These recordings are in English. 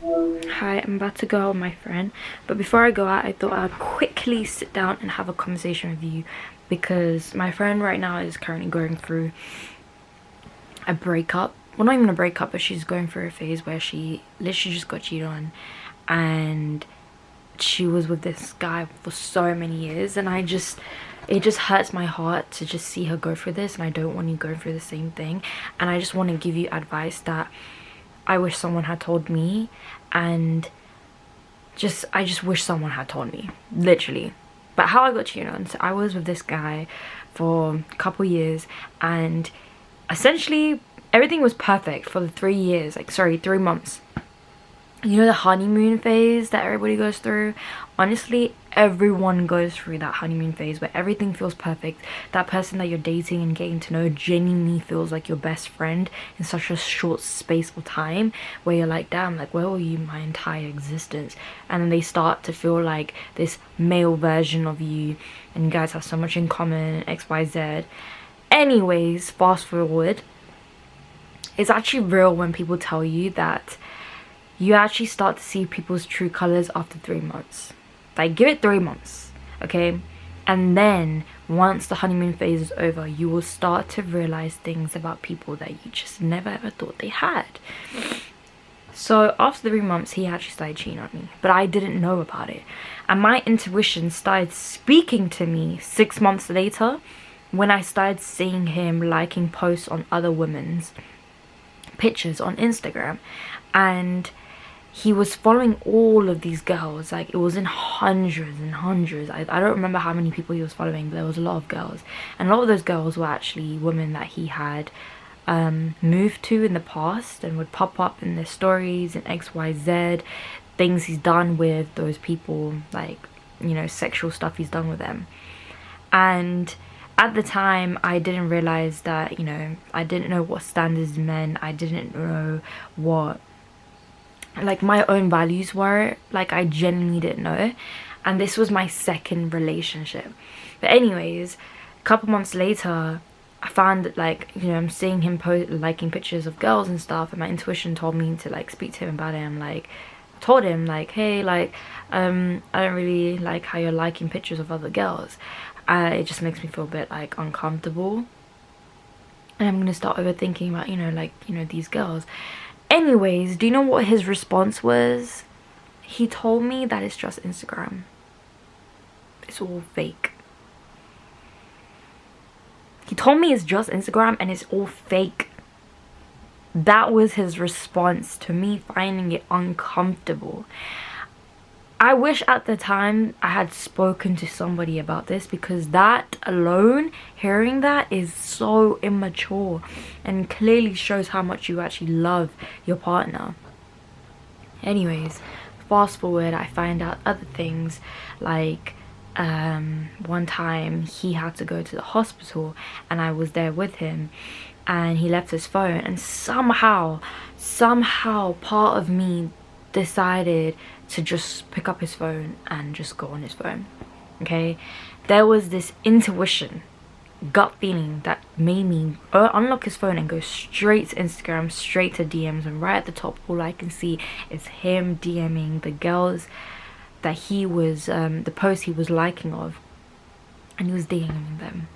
Hi, I'm about to go out with my friend, but before I go out, I thought I'd quickly sit down and have a conversation with you because my friend right now is currently going through a breakup. Well, not even a breakup, but she's going through a phase where she literally just got cheated on, and she was with this guy for so many years, and it just hurts my heart to just see her go through this, and I don't want you going through the same thing. And I just want to give you advice that I wish someone had told me, and I just wish someone had told me, literally. But how I got cheated on, so I was with this guy for a couple years, and essentially everything was perfect for the 3 years, like sorry, 3 months. You know, the honeymoon phase that everybody goes through? Honestly, everyone goes through that honeymoon phase where everything feels perfect. That person that you're dating and getting to know genuinely feels like your best friend in such a short space of time, where you're like, damn, like, where were you my entire existence? And then they start to feel like this male version of you, and you guys have so much in common, XYZ. Anyways, fast forward. It's actually real when people tell you that you actually start to see people's true colors after 3 months. Like, give it 3 months, okay? And then once the honeymoon phase is over, you will start to realize things about people that you just never ever thought they had. So after 3 months, he actually started cheating on me, but I didn't know about it. And my intuition started speaking to me 6 months later, when I started seeing him liking posts on other women's pictures on Instagram. And he was following all of these girls, like it was in hundreds and hundreds. I don't remember how many people he was following, but there was a lot of girls, and a lot of those girls were actually women that he had moved to in the past, and would pop up in their stories and XYZ things he's done with those people, like, you know, sexual stuff he's done with them. And at the time, I didn't realize that, you know, I didn't know what standards meant. I didn't know what, like, my own values were. Like, I genuinely didn't know. And this was my second relationship. But anyways, a couple months later, I found that, like, you know, I'm seeing him liking pictures of girls and stuff, and my intuition told me to, like, speak to him about it. I'm like, told him, like, hey, like, I don't really like how you're liking pictures of other girls. It just makes me feel a bit, like, uncomfortable, and I'm gonna start overthinking about, you know, like, you know, these girls. Anyways, do you know what his response was? He told me that it's just Instagram. It's all fake. He told me it's just Instagram and it's all fake. That was his response to me finding it uncomfortable. I wish at the time I had spoken to somebody about this, because that alone, hearing that, is so immature and clearly shows how much you actually love your partner. Anyways, fast forward, I find out other things, like one time he had to go to the hospital and I was there with him, and he left his phone, and somehow part of me decided to just pick up his phone and just go on his phone. Okay, there was this intuition, gut feeling that made me unlock his phone and go straight to Instagram, straight to DMs, and right at the top, all I can see is him DMing the girls that he was the posts he was liking of, and he was DMing them,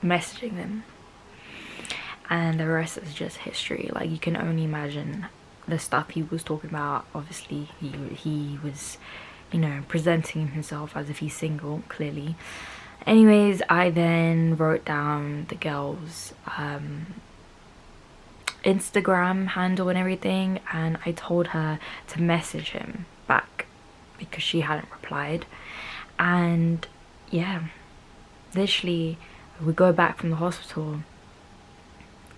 messaging them, and the rest is just history. Like, you can only imagine the stuff he was talking about. Obviously he was, you know, presenting himself as if he's single, clearly. Anyways, I then wrote down the girl's Instagram handle and everything, and I told her to message him back because she hadn't replied. And yeah, literally, we go back from the hospital,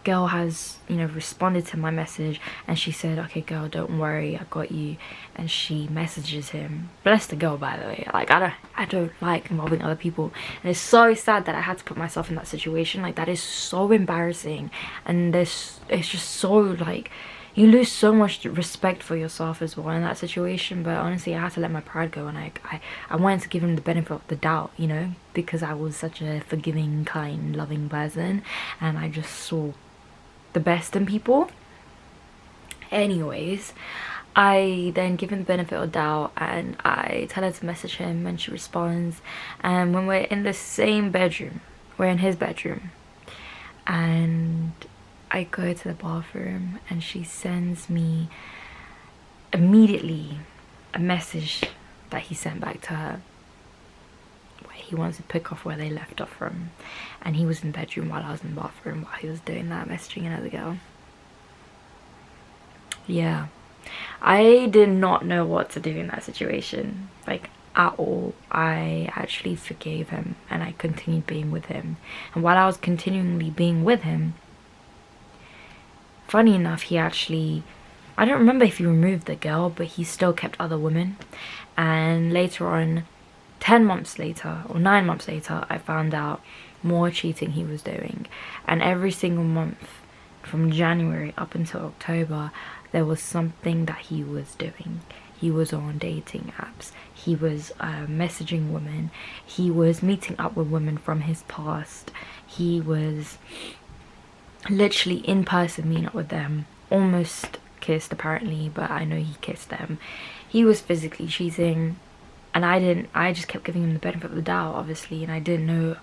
girl has, you know, responded to my message, and she said, okay girl, don't worry, I got you. And she messages him. Bless the girl, by the way. Like, I don't like involving other people, and it's so sad that I had to put myself in that situation. Like, that is so embarrassing, and it's just so, like, you lose so much respect for yourself as well in that situation. But honestly, I had to let my pride go, and I wanted to give him the benefit of the doubt, you know, because I was such a forgiving, kind, loving person, and I just saw the best in people. Anyways, I then give him the benefit of the doubt and I tell her to message him, and she responds. And when we're in the same bedroom, we're in his bedroom, and I go to the bathroom and she sends me immediately a message that he sent back to her, where he wants to pick off where they left off from, and he was in the bedroom while I was in the bathroom while he was doing that, messaging another girl. Yeah, I did not know what to do in that situation, like at all. I actually forgave him and I continued being with him, and while I was continually being with him, funny enough, he actually, I don't remember if he removed the girl, but he still kept other women. And later on, 10 months later or 9 months later, I found out more cheating he was doing. And every single month from January up until October, there was something that he was doing. He was on dating apps, he was messaging women, he was meeting up with women from his past, he was literally in person meeting up with them, almost kissed apparently, but I know he kissed them. He was physically cheating, and I just kept giving him the benefit of the doubt, obviously, and I didn't know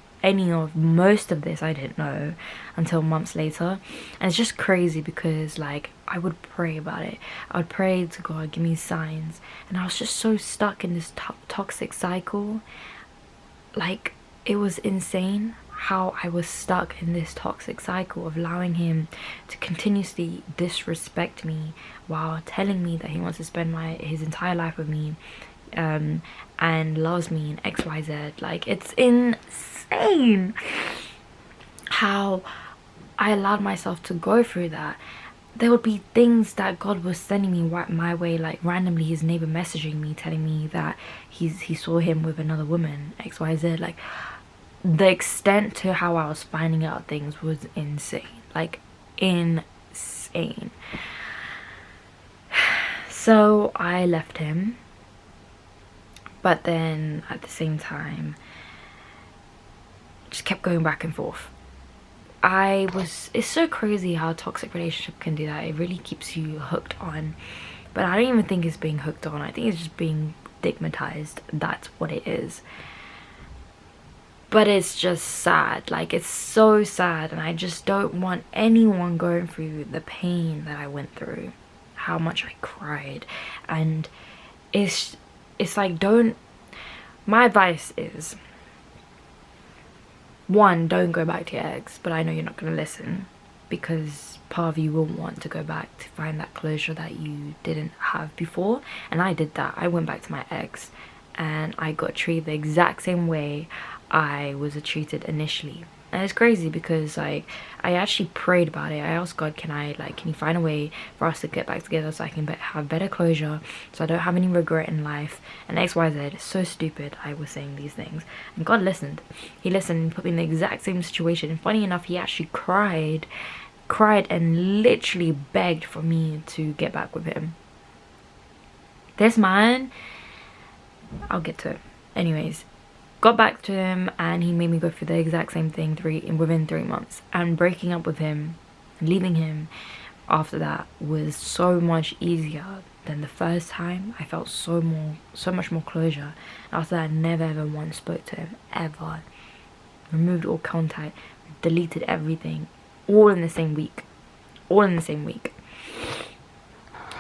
most of this. I didn't know until months later. And it's just crazy because, like, I would pray about it. I would pray to God, give me signs, and I was just so stuck in this toxic cycle. Like, it was insane how I was stuck in this toxic cycle of allowing him to continuously disrespect me while telling me that he wants to spend his entire life with me, and loves me and XYZ. Like, it's insane how I allowed myself to go through that. There would be things that God was sending me my way, like randomly his neighbor messaging me telling me that he saw him with another woman, XYZ. Like, the extent to how I was finding out things was insane, like insane. So I left him, but then at the same time just kept going back and forth. It's so crazy how a toxic relationship can do that. It really keeps you hooked on, but I don't even think it's being hooked on. I think it's just being stigmatized. That's what it is. But it's just sad. Like, it's so sad, and I just don't want anyone going through the pain that I went through, how much I cried. And it's like, my advice is, one, don't go back to your ex. But I know you're not going to listen, because part of you will want to go back to find that closure that you didn't have before. And I did that. I went back to my ex and I got treated the exact same way I was treated initially. And it's crazy because, like, I actually prayed about it. I asked God, can you find a way for us to get back together so I can have better closure, so I don't have any regret in life, and XYZ. It's so stupid I was saying these things, and God listened. He listened and put me in the exact same situation. And funny enough, he actually cried and literally begged for me to get back with him. This man, I'll get to it. Anyways, got back to him and he made me go through the exact same thing within 3 months. And breaking up with him and leaving him after that was so much easier than the first time. I felt so much more closure. After that, I never ever once spoke to him, ever. Removed all contact, deleted everything, all in the same week.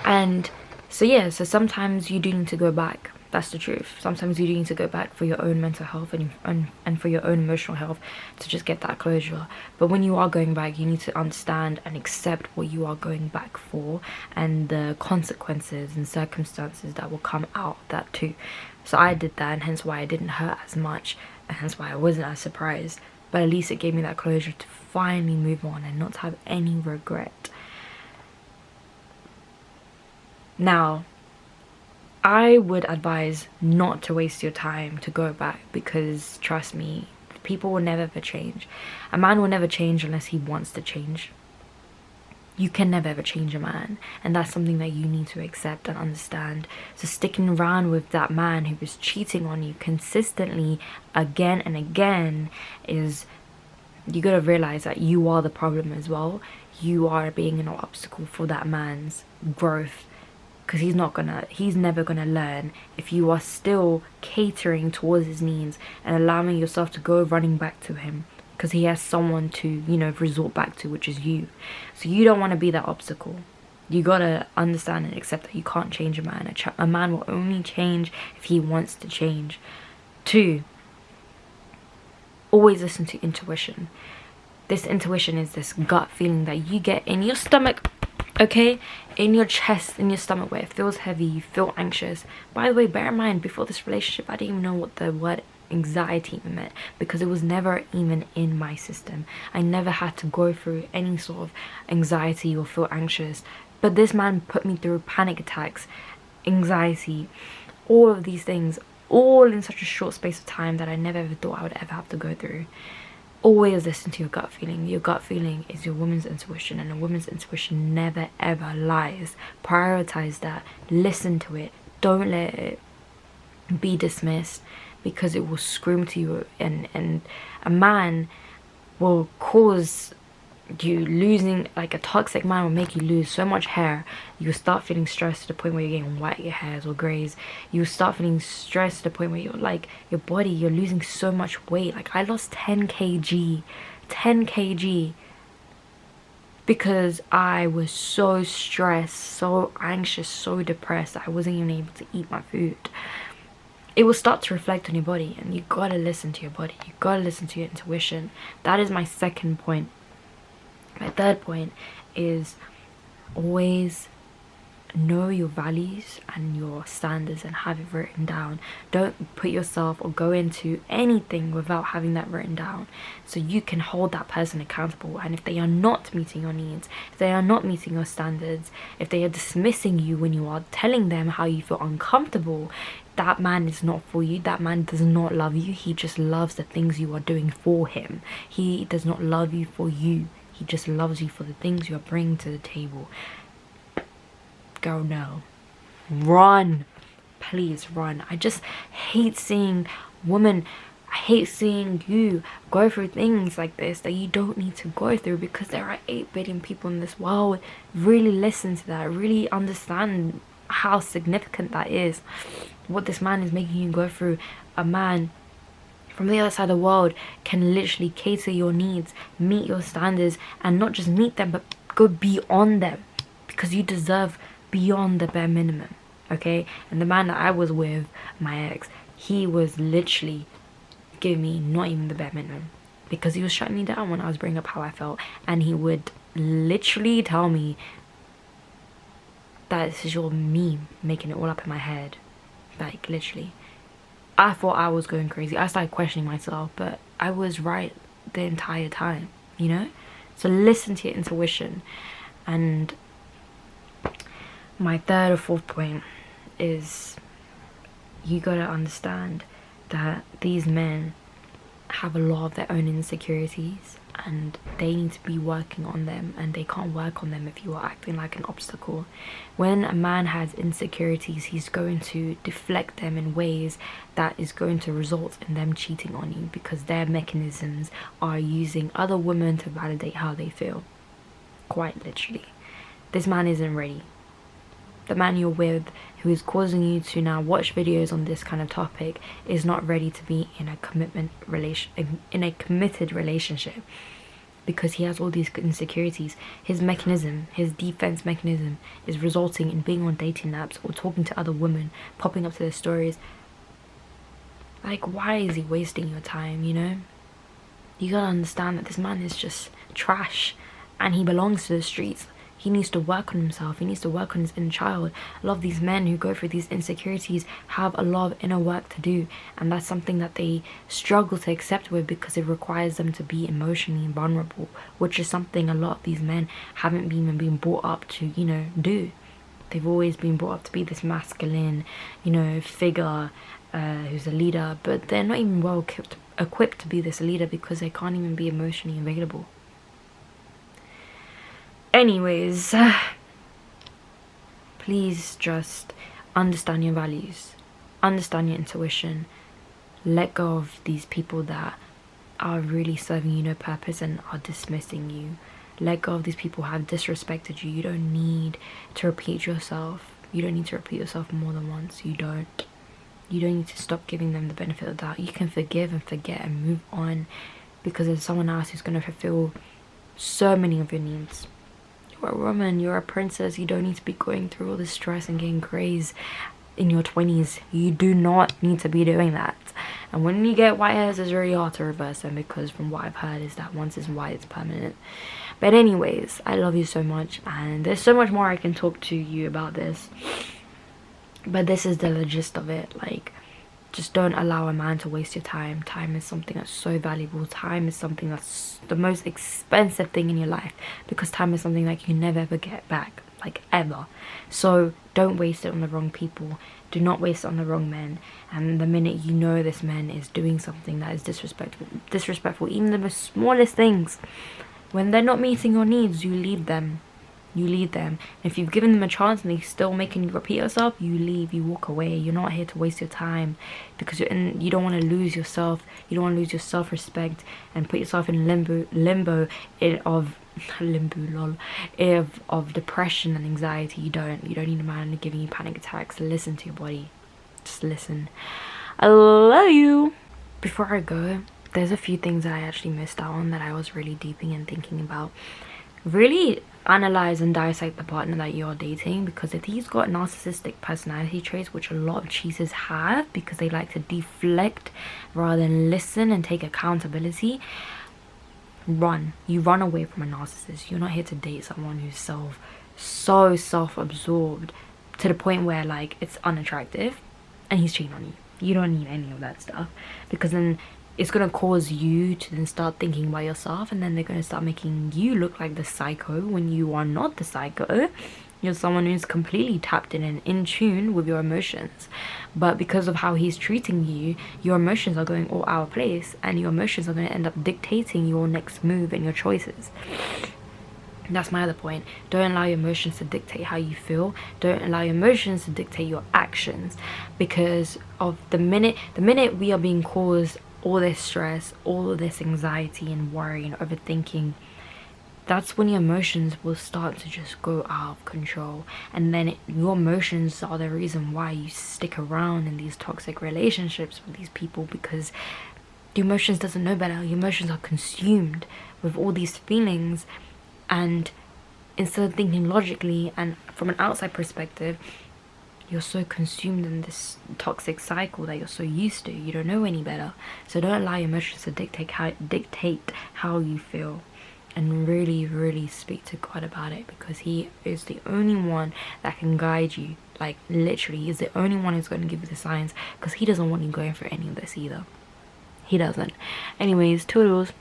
And so yeah, so sometimes you do need to go back. That's the truth. Sometimes you do need to go back for your own mental health and for your own emotional health, to just get that closure. But when you are going back, you need to understand and accept what you are going back for, and the consequences and circumstances that will come out of that too. So I did that, and hence why it didn't hurt as much, and hence why I wasn't as surprised. But at least it gave me that closure to finally move on and not to have any regret. Now, I would advise not to waste your time to go back, because trust me, people will never ever change. A man will never change unless he wants to change. You can never ever change a man, and that's something that you need to accept and understand. So sticking around with that man who is cheating on you consistently again and again, is, you gotta realize that you are the problem as well. you are being an obstacle for that man's growth, because he's never gonna learn if you are still catering towards his needs and allowing yourself to go running back to him, because he has someone to, you know, resort back to, which is you. So you don't want to be that obstacle. You gotta understand and accept that you can't change a man. A man will only change if he wants to change. 2, always listen to intuition. This intuition is this gut feeling that you get in your stomach, okay, in your chest, in your stomach, where it feels heavy, you feel anxious. By the way, bear in mind, before this relationship I didn't even know what the word anxiety even meant, because it was never even in my system. I never had to go through any sort of anxiety or feel anxious, but this man put me through panic attacks, anxiety, all of these things, all in such a short space of time that I never ever thought I would ever have to go through. Always listen to your gut feeling. Your gut feeling is your woman's intuition, and a woman's intuition never ever lies. Prioritize that. Listen to it. Don't let it be dismissed, because it will scream to you, and a man will cause you losing, like a toxic man will make you lose so much hair. You'll start feeling stressed to the point where you're getting white your hairs or grays. You'll start feeling stressed to the point where you're like, your body, you're losing so much weight. Like I lost 10 kg because I was so stressed, so anxious, so depressed, I wasn't even able to eat my food. It will start to reflect on your body, and you gotta listen to your body. You gotta listen to your intuition. That is my second point. My third point is always know your values and your standards and have it written down. Don't put yourself or go into anything without having that written down, so you can hold that person accountable. And if they are not meeting your needs, if they are not meeting your standards, if they are dismissing you when you are telling them how you feel uncomfortable, that man is not for you. That man does not love you. He just loves the things you are doing for him. He does not love you for you. He just loves you for the things you are bringing to the table. Girl, no. Run. Please run. I just hate seeing women, I hate seeing you go through things like this that you don't need to go through, because there are 8 billion people in this world. Really listen to that. Really understand how significant that is. What this man is making you go through. A man from the other side of the world can literally cater your needs, meet your standards, and not just meet them, but go beyond them, because you deserve beyond the bare minimum, okay? And the man that I was with, my ex, he was literally giving me not even the bare minimum, because he was shutting me down when I was bringing up how I felt, and he would literally tell me that this is your me making it all up in my head. Like literally, I thought I was going crazy. I started questioning myself, but I was right the entire time, you know? So listen to your intuition. And my third or fourth point is, you gotta understand that these men have a lot of their own insecurities, and they need to be working on them, and they can't work on them if you are acting like an obstacle. When a man has insecurities, he's going to deflect them in ways that is going to result in them cheating on you, because their mechanisms are using other women to validate how they feel. Quite literally. This man isn't ready. The man you're with, who is causing you to now watch videos on this kind of topic, is not ready to be in a committed relationship, because he has all these insecurities. His mechanism, his defense mechanism, is resulting in being on dating apps or talking to other women, popping up to their stories. Like, why is he wasting your time, you know? You gotta understand that this man is just trash, and he belongs to the streets. He needs to work on himself. He needs to work on his inner child. A lot of these men who go through these insecurities have a lot of inner work to do, and that's something that they struggle to accept with, because it requires them to be emotionally vulnerable, which is something a lot of these men haven't been brought up to, you know, do. They've always been brought up to be this masculine, you know, figure who's a leader, but they're not even well equipped to be this leader, because they can't even be emotionally available. Anyways, please just understand your values, understand your intuition, let go of these people that are really serving you no purpose and are dismissing you. let go of these people who have disrespected you. You don't need to repeat yourself. You don't need to repeat yourself more than once. You don't need to stop giving them the benefit of the doubt. You can forgive and forget and move on, because there's someone else who's going to fulfill so many of your needs. You're a woman, you're a princess. You don't need to be going through all this stress and getting crazed in your 20s. You do not need to be doing that. And when you get white hairs, it's really hard to reverse them, because from what I've heard is that once it's white, it's permanent. But anyways, I love you so much, and there's so much more I can talk to you about this, but this is the gist of it. Like, just don't allow a man to waste your time. Time is something that's so valuable. Time is something that's the most expensive thing in your life, because time is something that you never ever get back, like ever. So don't waste it on the wrong people. Do not waste it on the wrong men. And the minute you know this man is doing something that is disrespectful, even the most smallest things, when they're not meeting your needs, you leave them. You leave them. If you've given them a chance and they're still making you repeat yourself, you leave, you walk away. You're not here to waste your time, because you don't want to lose yourself. You don't want to lose your self-respect and put yourself in limbo of depression and anxiety. You don't need a man giving you panic attacks. Listen to your body. Just listen. I love you. Before I go, there's a few things that I actually missed out on that I was really deeping and thinking about. Really analyze and dissect the partner that you're dating, because if he's got narcissistic personality traits, which a lot of cheaters have, because they like to deflect rather than listen and take accountability, you run away from a narcissist. You're not here to date someone who's so self-absorbed to the point where, like, it's unattractive and he's cheating on you. You don't need any of that stuff, because then it's going to cause you to then start thinking about yourself, and then they're going to start making you look like the psycho when you are not the psycho. You're someone who's completely tapped in and in tune with your emotions. But because of how he's treating you, your emotions are going all out of place, and your emotions are going to end up dictating your next move and your choices. That's my other point. Don't allow your emotions to dictate how you feel. Don't allow your emotions to dictate your actions, because of the minute we are being caused all this stress, all of this anxiety and worry and overthinking, that's when your emotions will start to just go out of control. And then your emotions are the reason why you stick around in these toxic relationships with these people, because your emotions doesn't know better. Your emotions are consumed with all these feelings, and instead of thinking logically and from an outside perspective, you're so consumed in this toxic cycle that you're so used to. You don't know any better. So don't allow your emotions to dictate how you feel, and really speak to God about it, because he is the only one that can guide you. Like, literally, he's the only one who's going to give you the signs, because he doesn't want you going for any of this either. He doesn't. Anyways, toodles.